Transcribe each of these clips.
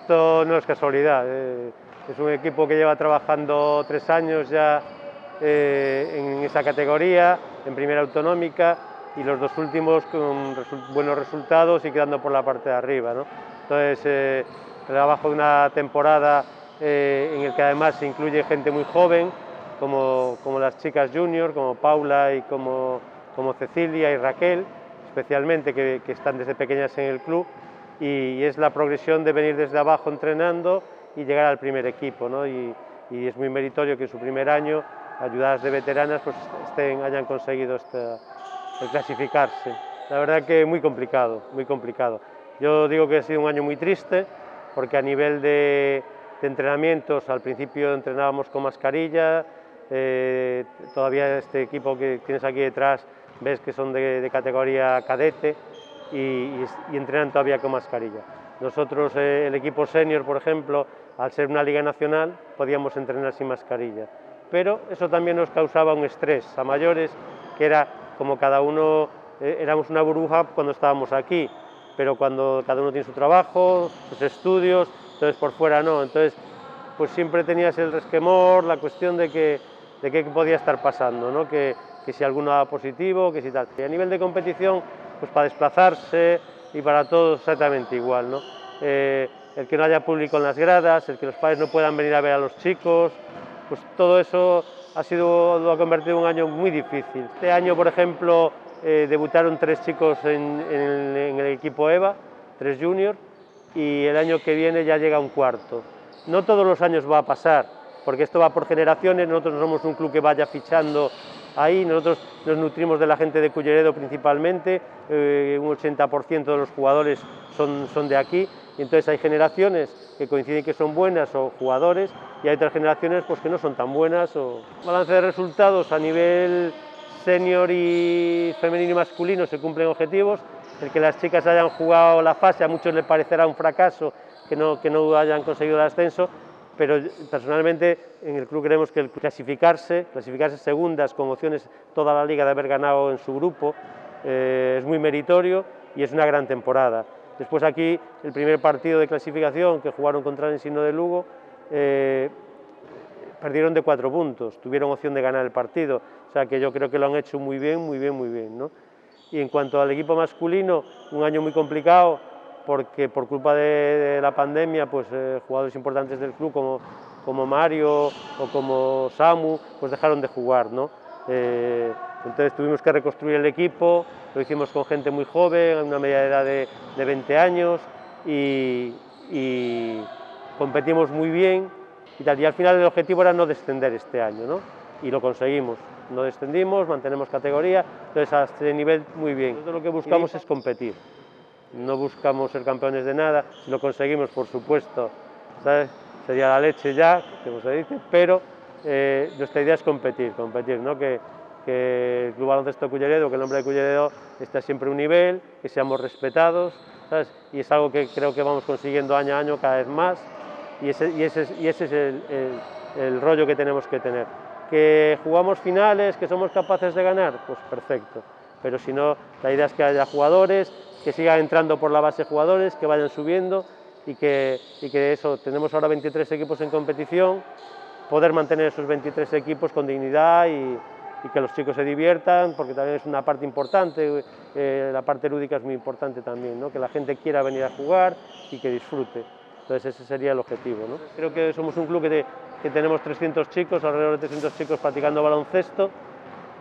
Esto no es casualidad, es un equipo que lleva trabajando 3 años ya en esa categoría, en primera autonómica, y los 2 últimos con buenos resultados y quedando por la parte de arriba, ¿no? Entonces, trabajo de una temporada en el que además se incluye gente muy joven, como las chicas junior, como Paula y como Cecilia y Raquel, especialmente, que están desde pequeñas en el club, y es la progresión de venir desde abajo entrenando y llegar al primer equipo, ¿no? Y es muy meritorio que en su primer año, ayudadas de veteranas, pues hayan conseguido el clasificarse. La verdad que muy complicado, muy complicado. Yo digo que ha sido un año muy triste, porque a nivel de entrenamientos, al principio entrenábamos con mascarilla, todavía este equipo que tienes aquí detrás ves que son de categoría cadete y entrenan todavía con mascarilla. Nosotros, el equipo senior, por ejemplo, al ser una liga nacional, podíamos entrenar sin mascarilla, pero eso también nos causaba un estrés a mayores, que era como cada uno, éramos una burbuja cuando estábamos aquí, pero cuando cada uno tiene su trabajo, sus estudios, entonces por fuera no, entonces pues siempre tenías el resquemor, la cuestión de qué podía estar pasando, ¿no? Que si alguno daba positivo, que si tal. Y a nivel de competición, pues para desplazarse y para todos exactamente igual, ¿no? El que no haya público en las gradas, el que los padres no puedan venir a ver a los chicos, pues todo eso lo ha convertido en un año muy difícil. Este año, por ejemplo, debutaron 3 chicos en el equipo EVA, 3 juniors, y el año que viene ya llega un cuarto. No todos los años va a pasar, porque esto va por generaciones, nosotros no somos un club que vaya fichando ahí, nosotros nos nutrimos de la gente de Culleredo principalmente, un 80% de los jugadores son de aquí, y entonces hay generaciones que coinciden que son buenas o jugadores, y hay otras generaciones pues, que no son tan buenas. Balance de resultados a nivel senior y femenino y masculino se cumplen objetivos. El que las chicas hayan jugado la fase a muchos les parecerá un fracaso que no hayan conseguido el ascenso, pero personalmente en el club creemos que el clasificarse segundas con opciones toda la liga de haber ganado en su grupo es muy meritorio y es una gran temporada. Después aquí el primer partido de clasificación que jugaron contra el Ensino de Lugo, perdieron de 4 puntos, tuvieron opción de ganar el partido, o sea que yo creo que lo han hecho muy bien, muy bien, muy bien, ¿no? Y en cuanto al equipo masculino, un año muy complicado, porque por culpa de la pandemia, pues jugadores importantes del club como Mario o como Samu, pues dejaron de jugar, ¿no? Entonces tuvimos que reconstruir el equipo, lo hicimos con gente muy joven, una media de edad de 20 años, y competimos muy bien, y al final el objetivo era no descender este año, ¿no? Y lo conseguimos, no descendimos, mantenemos categoría, entonces a este nivel muy bien. Nosotros lo que buscamos es competir, no buscamos ser campeones de nada, si lo conseguimos, por supuesto, ¿sabes? Sería la leche ya, como se dice, pero nuestra idea es competir, ¿no? Que el Club Baloncesto Culleredo, que el nombre de Culleredo esté siempre a un nivel, que seamos respetados, ¿sabes? Y es algo que creo que vamos consiguiendo año a año cada vez más, y ese es el rollo que tenemos que tener. ¿Que jugamos finales, que somos capaces de ganar? Pues perfecto, pero si no, la idea es que haya jugadores, que sigan entrando por la base jugadores, que vayan subiendo y que eso, tenemos ahora 23 equipos en competición, poder mantener esos 23 equipos con dignidad y que los chicos se diviertan, porque también es una parte importante, la parte lúdica es muy importante también, ¿no? Que la gente quiera venir a jugar y que disfrute. Entonces ese sería el objetivo, ¿no? Creo que somos un club que tenemos 300 chicos, alrededor de 300 chicos practicando baloncesto,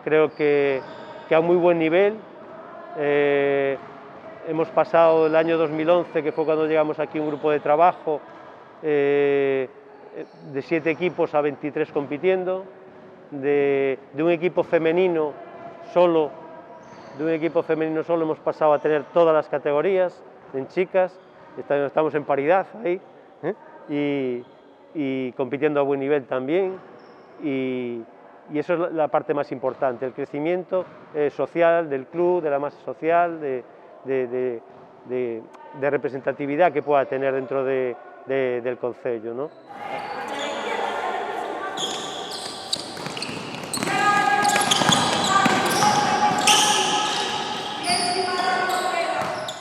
creo que a un muy buen nivel. Hemos pasado el año 2011, que fue cuando llegamos aquí un grupo de trabajo, de 7 equipos a 23 compitiendo, de un equipo femenino solo, hemos pasado a tener todas las categorías en chicas, estamos en paridad ahí, y compitiendo a buen nivel también, y eso es la parte más importante, el crecimiento social del club, de la masa social, de representatividad que pueda tener dentro del concello, ¿no?